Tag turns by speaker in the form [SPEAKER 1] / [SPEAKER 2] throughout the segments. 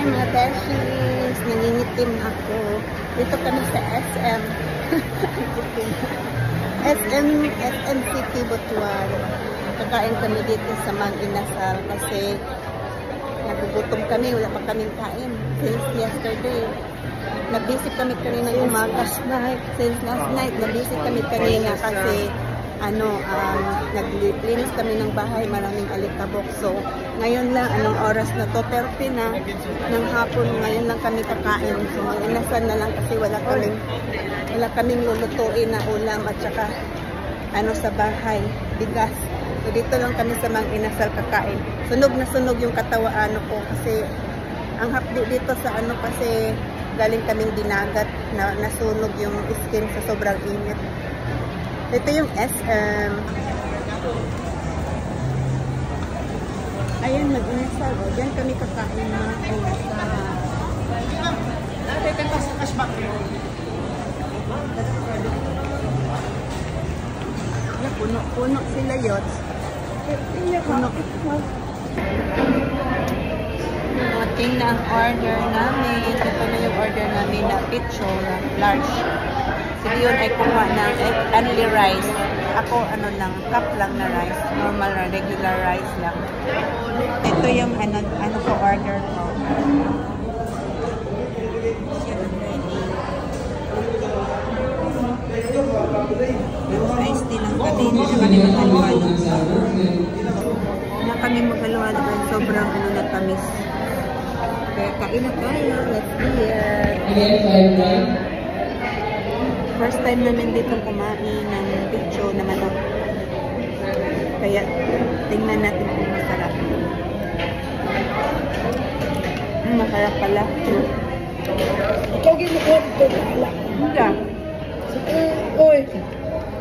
[SPEAKER 1] mga beshies. Nangingitim ako. Dito kami sa SM. SM City, Butuan. Kakain kami dito sa Mang Inasal kasi nagugutom kami. Wala pa kaming kain. Since yesterday. Nabisi kami kanina umaga. Since last night. Nabisi kami kanina kasi naglinis kami ng bahay, maraming alikabok. So, ngayon lang, anong oras na to? 30 na ng hapon, ngayon lang kami kakain. So, inasal na lang kasi wala kaming lulutuin na ulam at saka sa bahay, bigas. So, dito lang kami sa Mang Inasal kakain. Sunog na sunog yung katawaan ko kasi ang hapdi dito sa kasi galing kaming dinagat na nasunog yung skin sa sobrang init. Ito yung SM. Ayan, Mag-Inasal. O, diyan kami kakain ng Inasal. Puno sila yots. Puno. Ating na ang order namin. Ito na yung order namin na picture, large. Si Dion ay kuha ng only rice. Ako cup lang na rice. Normal na regular rice lang. Ito yung ko order ko. Ice tea lang kami. Hindi na kami maghalo-halo. Wala kami maghalo-halo. Sobrang na tamis. Kaya kain na tayo. Let's eat. First time namin dito kumain ng picture na manok. Kaya tingnan natin kung masarap. Masarap pala.
[SPEAKER 2] Ikaw ginukuha dito na.
[SPEAKER 1] Hindi.
[SPEAKER 2] Oy.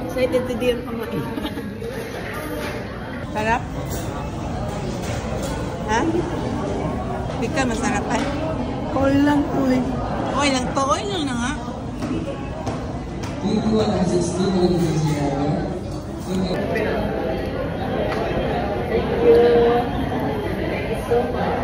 [SPEAKER 1] Excited to din kumain. Sarap? Ha? Bika, masarap ay.
[SPEAKER 2] Oy lang, oy.
[SPEAKER 1] Oy lang to. Oy lang na nga.
[SPEAKER 3] Thank you so much.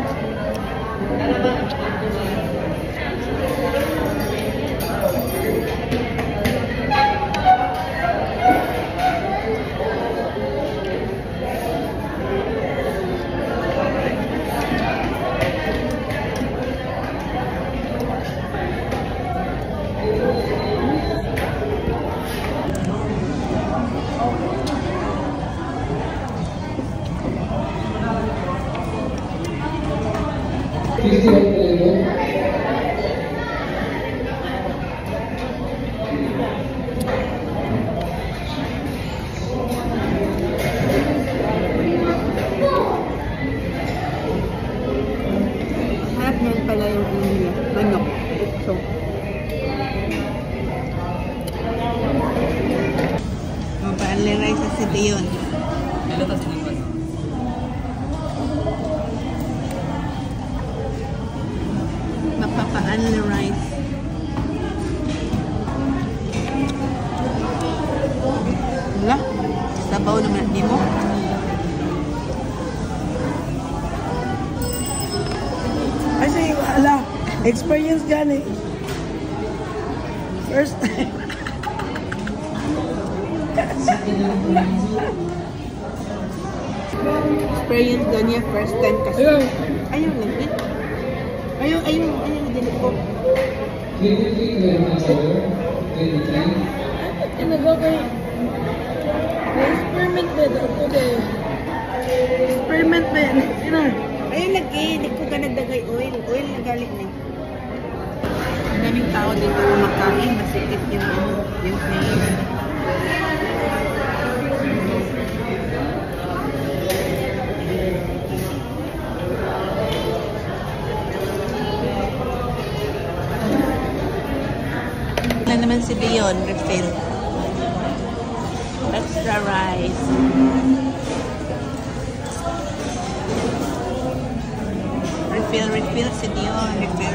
[SPEAKER 1] Pala yung manok. So, mapa-only rice sa si Dion. Mapapa-only rice. Wala. Sabaw naman di mo.
[SPEAKER 2] Kasi wala. Experience gani. First time.
[SPEAKER 1] Experience gani first time kasi. Ayaw lang eh. Ayaw din ko.
[SPEAKER 2] Experiment ba ito kay? Experiment ba yan?
[SPEAKER 1] Ayun lagi, hindi ko ka nagdagay oil. Oil na galing na. Ang daming tao dito kumakain. Masikip yung face. Wala naman si Dion, refill. Extra rice. Refill si Dion. Refill.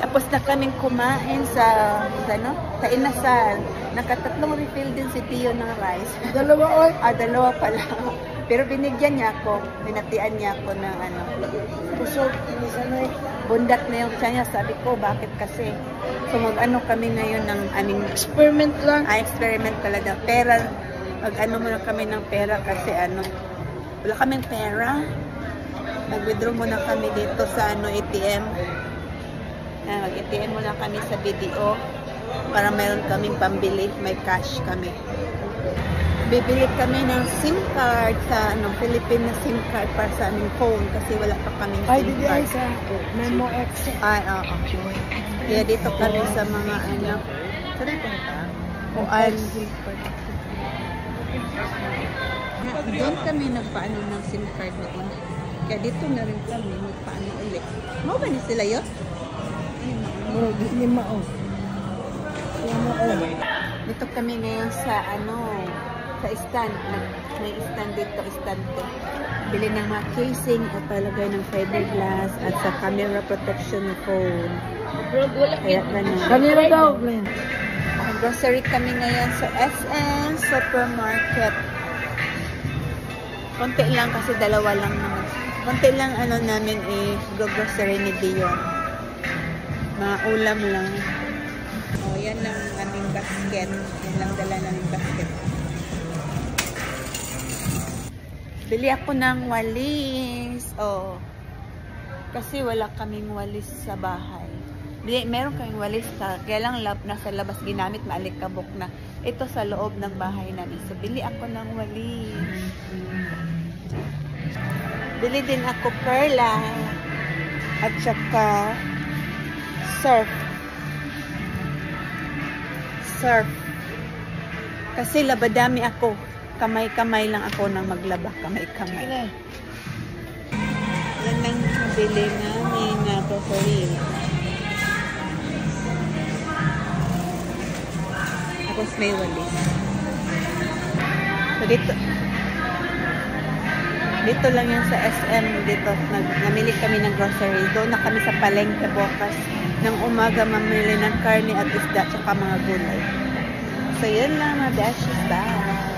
[SPEAKER 1] Tapos na kaming kumain sa Inasal. Nakatatlong refill din si Dion ng rice.
[SPEAKER 2] Dalawa oy.
[SPEAKER 1] Dalawa pala. Pero binigyan niya ako, pinatian niya ako ng ano,
[SPEAKER 2] Kusog, hindi sanay.
[SPEAKER 1] bundat na yung siya niya. Sabi ko, bakit kasi? So mag-ano kami ngayon ng aming
[SPEAKER 2] Experiment lang.
[SPEAKER 1] experiment talaga. Pera, mag-ano muna kami ng pera kasi ano, wala kaming pera. Mag-withdraw muna kami dito sa ano, ATM. Mag-ATM muna kami sa BDO para mayroon kaming pambili, may cash kami. Bibili kami ng SIM card sa ano, Philippine na SIM card para sa aming phone kasi wala pa kaming
[SPEAKER 2] Ay,
[SPEAKER 1] SIM
[SPEAKER 2] di
[SPEAKER 1] card.
[SPEAKER 2] ay sa Memo X.
[SPEAKER 1] Ay, oo. Kaya dito kami sa mga ano, kuan. Doon kami nagpaano ng SIM card noon. Kaya dito na rin kami magpaano ulit. Mo ba ni sila yun?
[SPEAKER 2] Bro, di mao.
[SPEAKER 1] Dito kami ngayon sa ano, sa stand. May stand dito, stand to. Bili ng mga casing o palagay ng fiberglass at sa camera protection ng phone.
[SPEAKER 2] Bro, wala.
[SPEAKER 1] Kaya ganun.
[SPEAKER 2] Kanila daw, Glenn.
[SPEAKER 1] Grocery kami ngayon sa SM Supermarket. Konti lang kasi dalawa lang naman. Konti lang ano namin grocery ni Dion. Mga ulam lang. Oh, yan lang aming basket. Yan lang dala naming basket. Bili ako ng walis. Oh. Kasi wala kaming walis sa bahay. Meron kaming walis kaya lang nasa labas ginamit, maalikabok na. Ito sa loob ng bahay namin. So, bili ako ng walis. Bili din ako perla at saka surf. Kasi labadami ako. Kamay-kamay lang ako nang maglaba. Kamay-kamay. Yan ang bili namin na grocery. Tapos may walis. So dito lang yan sa SM. Dito, namili kami ng grocery. Doon na kami sa palengke bukas. Ng umaga mamili ng karne at isda at mga gulay. So yun lang mga dashes. Bye!